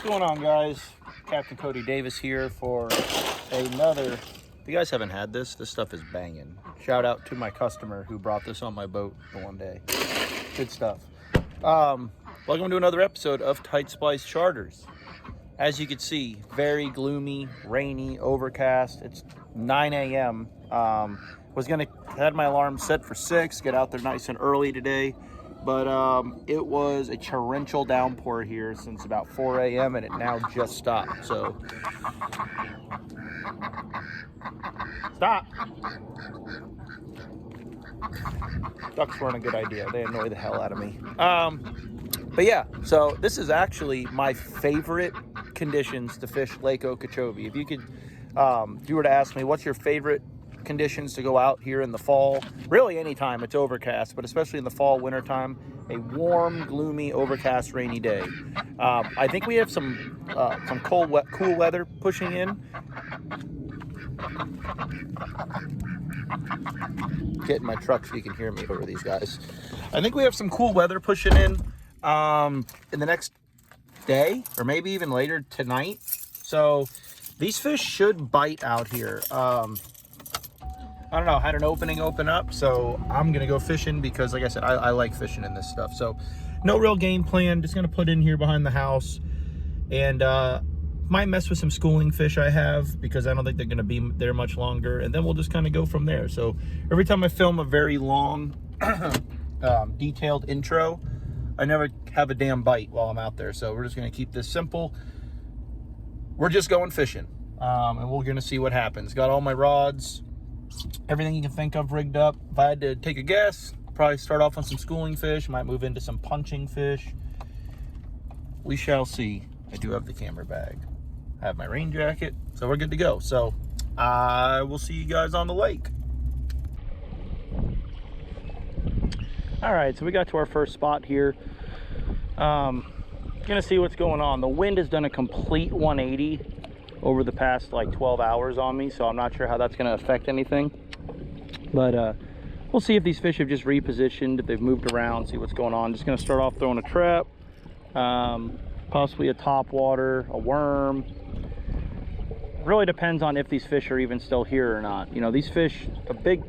going on, guys? Captain Cody Davis here for another. If you guys haven't had this stuff is banging. Shout out to my customer who brought this on my boat the one day. Good stuff. Welcome to another episode of Tight Splice Charters. As you can see, very gloomy, rainy, overcast. It's 9 a.m. Had my alarm set for 6, get out there nice and early today. But it was a torrential downpour here since about 4 a.m. and it now just stopped. So, stop. Ducks weren't a good idea. They annoy the hell out of me. But yeah, so this is actually my favorite conditions to fish Lake Okeechobee. If you could, if you were to ask me, what's your favorite conditions to go out here in the fall? Really anytime it's overcast, but especially in the fall, winter time, a warm, gloomy, overcast, rainy day. I think we have some cool weather pushing in. Get in my truck so you can hear me over these guys. I think we have some cool weather pushing in the next day, or maybe even later tonight. So these fish should bite out here. I don't know, had an opening open up, so I'm gonna go fishing because, like I said, I like fishing in this stuff. So no real game plan, just gonna put in here behind the house, and might mess with some schooling fish I have because I don't think they're gonna be there much longer, and then we'll just kind of go from there. So every time I film a very long detailed intro, I never have a damn bite while I'm out there. So we're just gonna keep this simple. We're just going fishing, and we're gonna see what happens. Got all my rods, everything you can think of rigged up. If I had to take a guess, probably start off on some schooling fish, might move into some punching fish. We shall see. I do have the camera bag. I have my rain jacket, so we're good to go. So I will see you guys on the lake. All right, so we got to our first spot here. Gonna see what's going on. The wind has done a complete 180 over the past like 12 hours on me, so I'm not sure how that's going to affect anything, but we'll see if these fish have just repositioned, if they've moved around, see what's going on. Just going to start off throwing a trap, possibly a top water, a worm. Really depends on if these fish are even still here or not. You know, these fish, a big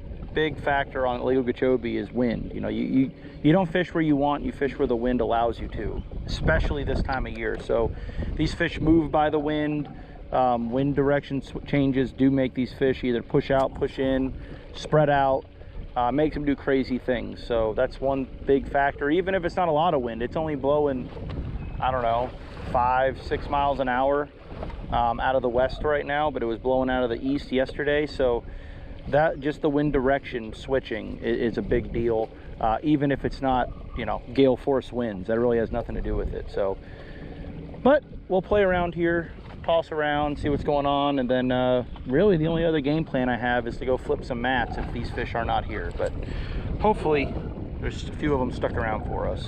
factor on Lake Okeechobee is wind. You know, you don't fish where you want, you fish where the wind allows you to, especially this time of year. So these fish move by the wind. Wind direction changes do make these fish either push out, push in, spread out, makes them do crazy things. So that's one big factor. Even if it's not a lot of wind, it's only blowing, I don't know, 5-6 miles an hour out of the west right now, but it was blowing out of the east yesterday. So that, just the wind direction switching is a big deal, even if it's not, you know, gale force winds. That really has nothing to do with it. So, but we'll play around here, toss around, see what's going on, and then really the only other game plan I have is to go flip some mats if these fish are not here. But hopefully there's a few of them stuck around for us.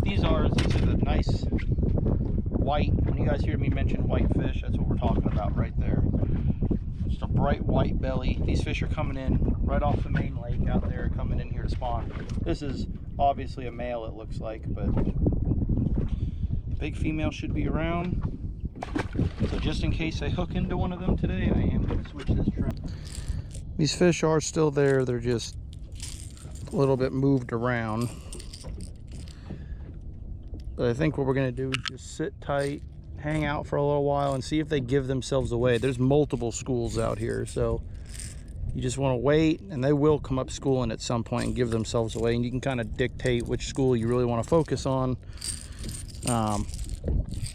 These are the nice white. When you guys hear me mention white fish, that's what we're talking about right there. Just a bright white belly. These fish are coming in right off the main lake out there, coming in here to spawn. This is obviously a male, it looks like, but the big female should be around. So just in case I hook into one of them today, I am going to switch this trap. These fish are still there. They're just a little bit moved around. But I think what we're going to do is just sit tight, hang out for a little while, and see if they give themselves away. There's multiple schools out here, so you just want to wait, and they will come up schooling at some point and give themselves away, and you can kind of dictate which school you really want to focus on.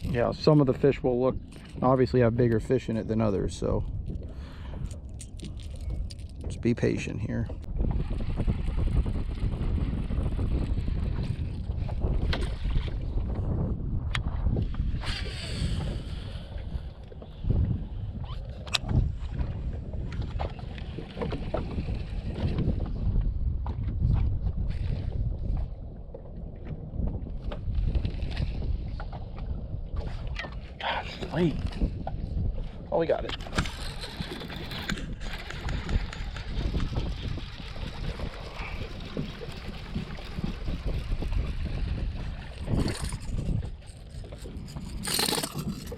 Yeah, some of the fish will look, obviously have bigger fish in it than others, so just be patient here. Late. Oh, we got it.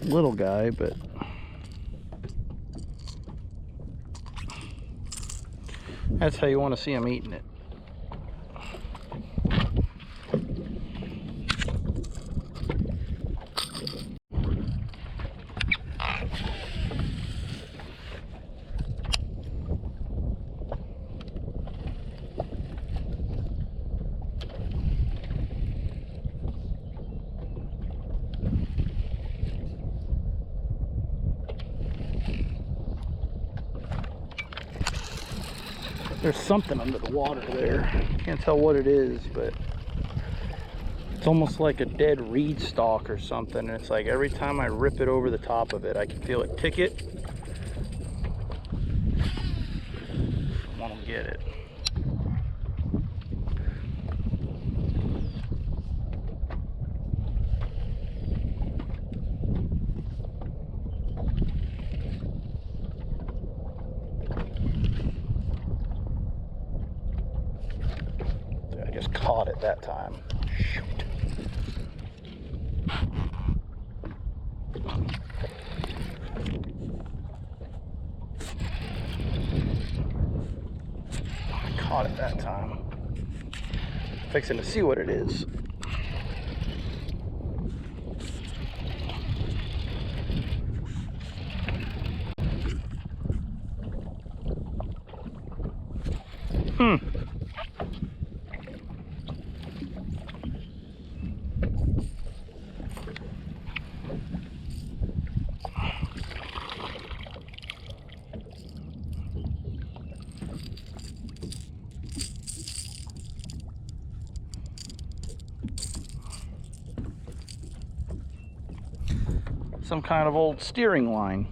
Little guy, but that's how you want to see him eating it. There's something under the water there. Can't tell what it is, but it's almost like a dead reed stalk or something. And it's like every time I rip it over the top of it, I can feel it tick it. I want to get it. Caught it that time. Shoot. I caught it that time. Fixing to see what it is. Some kind of old steering line,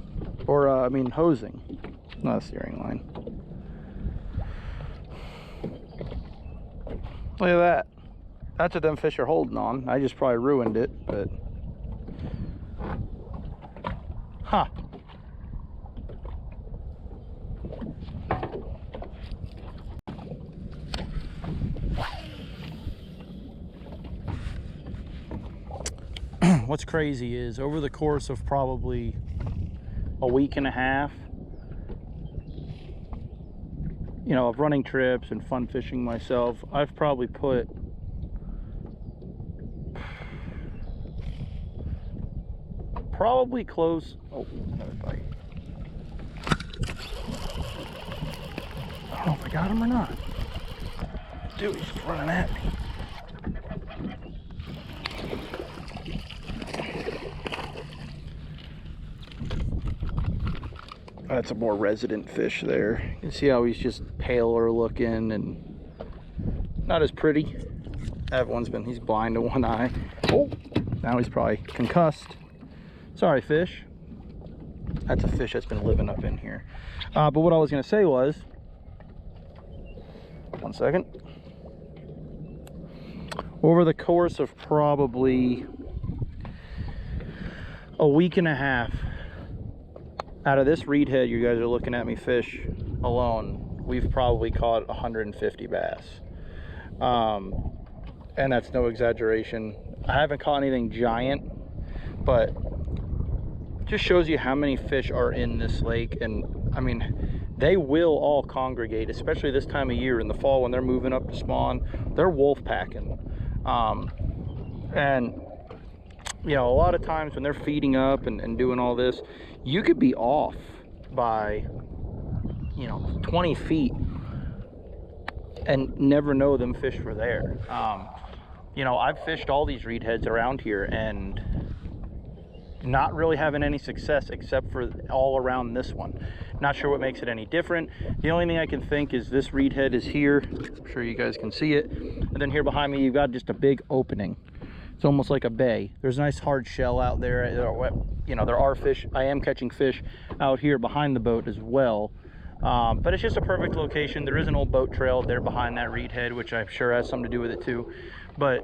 or I mean hosing, not a steering line. Look at that. That's what them fish are holding on. I just probably ruined it, but huh. What's crazy is over the course of probably a week and a half, you know, of running trips and fun fishing myself, I've probably put close. Oh, another bite. I don't know if I got him or not. Dude, he's running at me. That's a more resident fish there. You can see how he's just paler looking and not as pretty. That one's been, he's blind to one eye. Oh, now he's probably concussed. Sorry, fish. That's a fish that's been living up in here. But what I was gonna say was, one second. Over the course of probably a week and a half, out of this reed head you guys are looking at me fish alone, we've probably caught 150 bass. And that's no exaggeration. I haven't caught anything giant, but it just shows you how many fish are in this lake. And I mean, they will all congregate, especially this time of year in the fall when they're moving up to spawn. They're wolf packing. And you know, a lot of times when they're feeding up and doing all this, you could be off by, you know, 20 feet and never know them fish were there. You know, I've fished all these reed heads around here and not really having any success except for all around this one. Not sure what makes it any different. The only thing I can think is this reed head is here. I'm sure you guys can see it. And then here behind me, you've got just a big opening. It's almost like a bay. There's a nice hard shell out there. You know, there are fish. I am catching fish out here behind the boat as well. But it's just a perfect location. There is an old boat trail there behind that reed head, which I'm sure has something to do with it too. But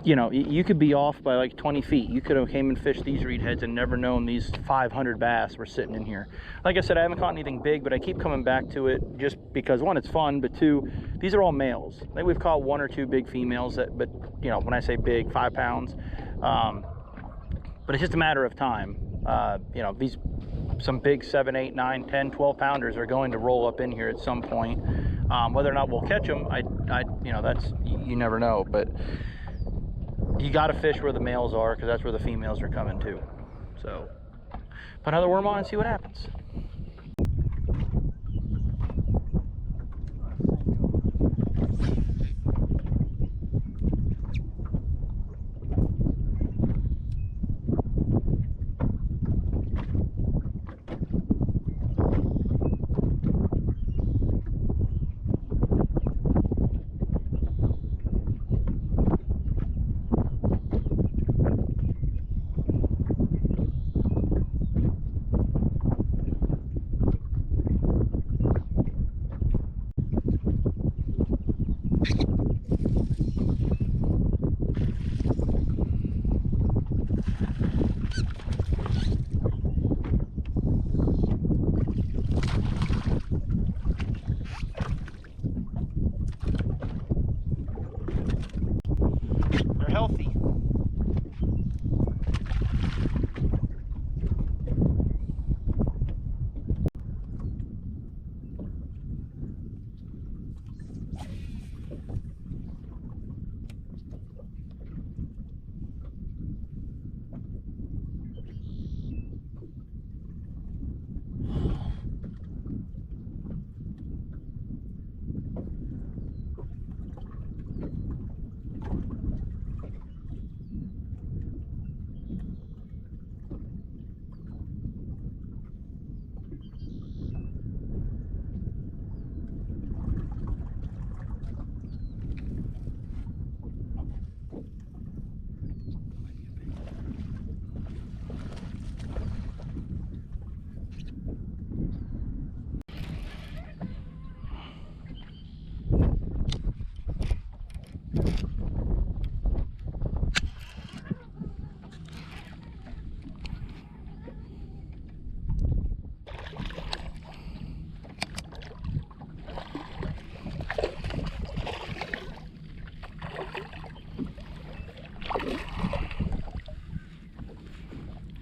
you know, you could be off by like 20 feet. You could have came and fished these reed heads and never known these 500 bass were sitting in here. Like I said, I haven't caught anything big, but I keep coming back to it just because, one, it's fun, but two, these are all males. Like, we've caught 1 or 2 big females, but you know, when I say big, 5 pounds. But it's just a matter of time. You know, some big 7, 8, 9, 10, 12 pounders are going to roll up in here at some point. Whether or not we'll catch them, you know, that's, you never know. But you got to fish where the males are, because that's where the females are coming too. So put another worm on and see what happens. Healthy.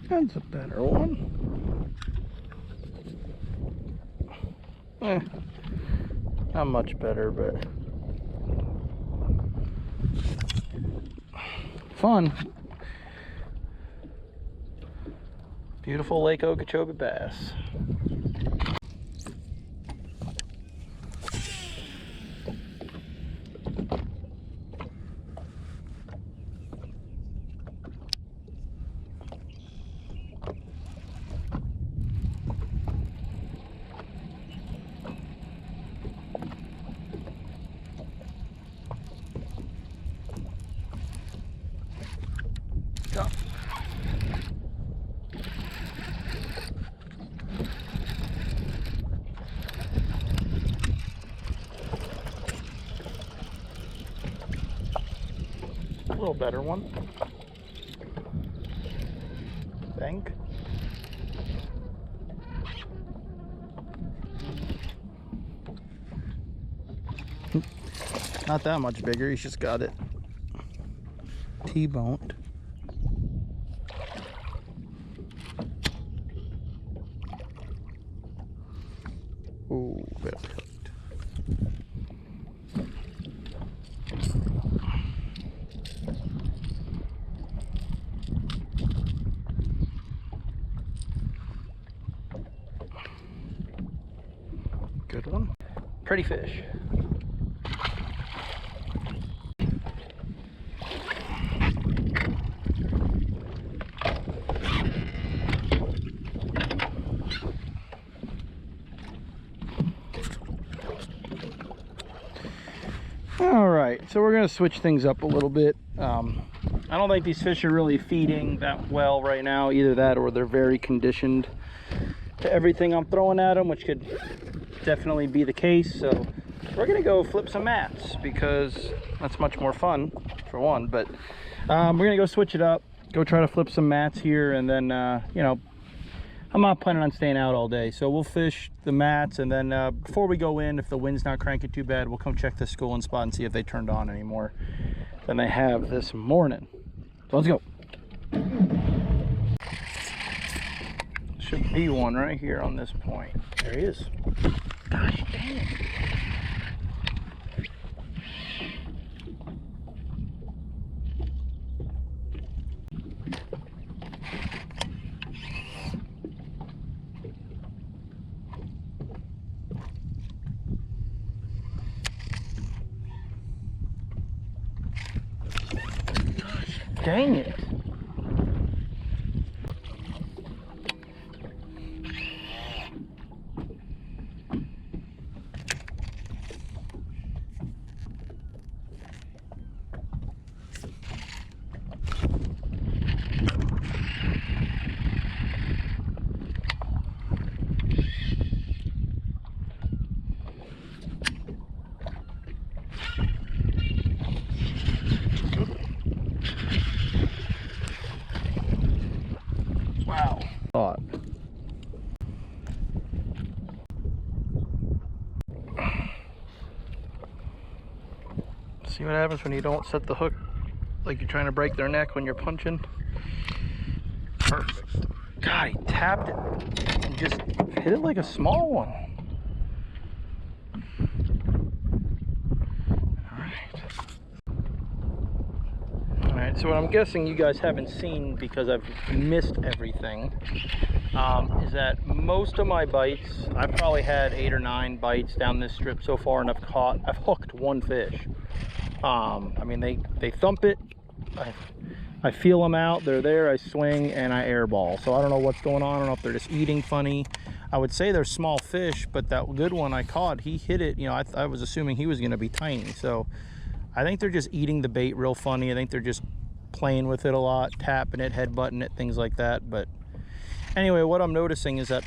That's a better one. Not much better, but fun. Beautiful Lake Okeechobee bass. little better one. I think. Not that much bigger, he's just got it T-boned. Ooh, barely hooked. Good one. Pretty fish. All right, so we're gonna switch things up a little bit. I don't think these fish are really feeding that well right now. Either that or they're very conditioned to everything I'm throwing at them, which could definitely be the case. So we're gonna go flip some mats because that's much more fun for one. But we're gonna go switch it up, go try to flip some mats here, and then you know, I'm not planning on staying out all day, so we'll fish the mats, and then before we go in, if the wind's not cranking too bad, we'll come check the schooling spot and see if they turned on any more than they have this morning. So let's go. Should be one right here on this point. There he is. Gosh dang it. Dang it. Wow. Thought. See what happens when you don't set the hook like you're trying to break their neck when you're punching. Perfect. God, he tapped it and just hit it like a small one. Alright, so what I'm guessing you guys haven't seen because I've missed everything is that most of my bites, I've probably had 8 or 9 bites down this strip so far, and I've hooked one fish. I mean, they thump it, I feel them out, they're there, I swing, and I airball. So I don't know what's going on. I don't know if they're just eating funny. I would say they're small fish, but that good one I caught, he hit it, you know, I was assuming he was going to be tiny. So I think they're just eating the bait real funny. I think they're just playing with it a lot, tapping it, headbutting it, things like that. But anyway, what I'm noticing is that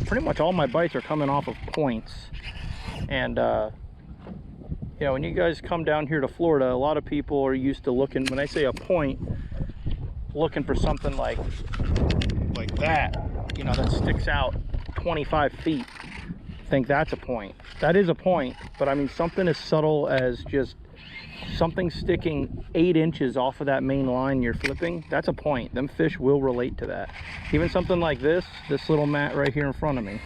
pretty much all my bites are coming off of points. And you know, when you guys come down here to Florida, a lot of people are used to looking, when I say a point, looking for something like that, you know, that sticks out 25 feet. I think that's a point. That is a point, but I mean, something as subtle as just something sticking 8 inches off of that main line you're flipping, that's a point. Them fish will relate to that. Even something like this little mat right here in front of me,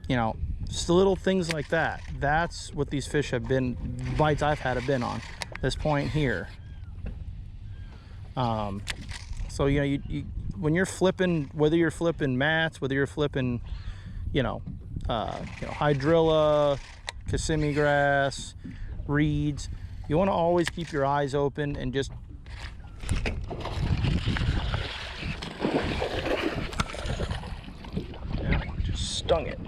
you know, just little things like that. That's what these fish have been, bites I've had have been on. This point here. So you know, you when you're flipping, whether you're flipping mats, whether you're flipping, you know, hydrilla, Kissimmee grass, reeds, you want to always keep your eyes open and just stung it.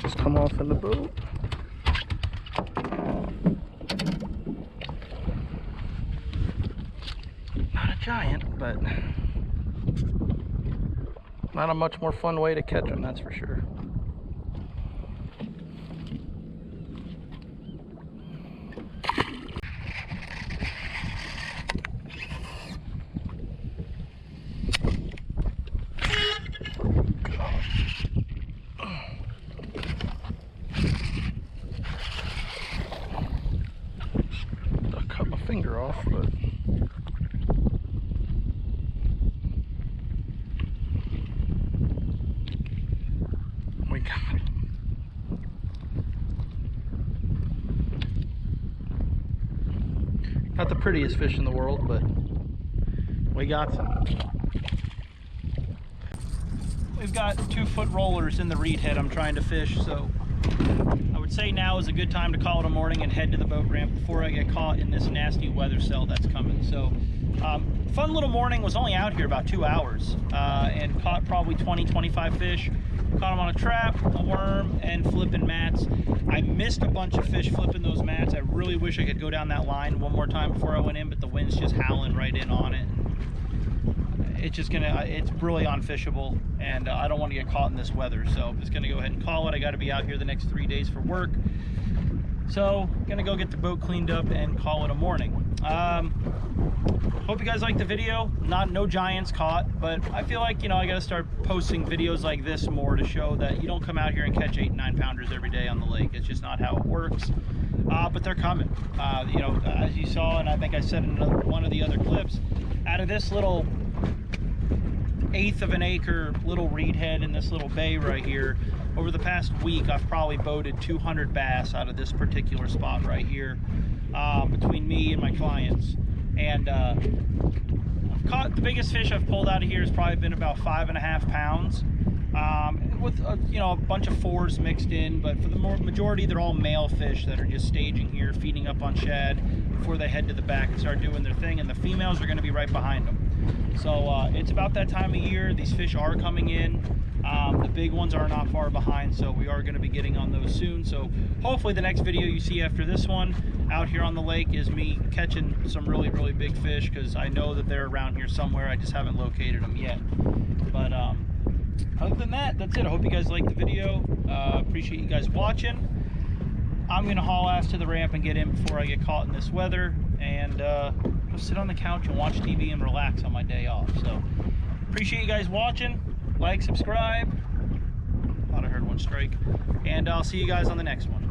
Just come off in the boat. Not a giant, but not a much more fun way to catch them, that's for sure. Not the prettiest fish in the world, but we got some. We've got 2-foot rollers in the reed head I'm trying to fish, so I would say now is a good time to call it a morning and head to the boat ramp before I get caught in this nasty weather cell that's coming. So fun little morning. Was only out here about 2 hours and caught probably 20-25 fish. Caught them on a trap, a worm, and flipping mats. I missed a bunch of fish flipping those mats. I really wish I could go down that line one more time before I went in, but the wind's just howling right in on it. It's just it's really unfishable, and I don't want to get caught in this weather, so I'm just gonna go ahead and call it. I got to be out here the next 3 days for work, so gonna go get the boat cleaned up and call it a morning. Hope you guys liked the video. No giants caught, but I feel like, you know, I got to start posting videos like this more to show that you don't come out here and catch 8 and 9 pounders every day on the lake. It's just not how it works. But they're coming. You know, as you saw, and I think I said in one of the other clips, out of this little 1/8 of an acre little reed head in this little bay right here, over the past week I've probably boated 200 bass out of this particular spot right here, between me and my clients. And I've caught, the biggest fish I've pulled out of here has probably been about 5.5 pounds, with you know, a bunch of 4s mixed in, but for the majority they're all male fish that are just staging here, feeding up on shad before they head to the back and start doing their thing, and the females are going to be right behind them. So it's about that time of year. These fish are coming in. The big ones are not far behind, so we are going to be getting on those soon. So hopefully the next video you see after this one out here on the lake is me catching some really big fish, because I know that they're around here somewhere. I just haven't located them yet. But other than that, that's it. I hope you guys liked the video. Appreciate you guys watching. I'm going to haul ass to the ramp and get in before I get caught in this weather, and go sit on the couch and watch TV and relax on my day off. So appreciate you guys watching. Like, subscribe. Thought I heard one strike. And I'll see you guys on the next one.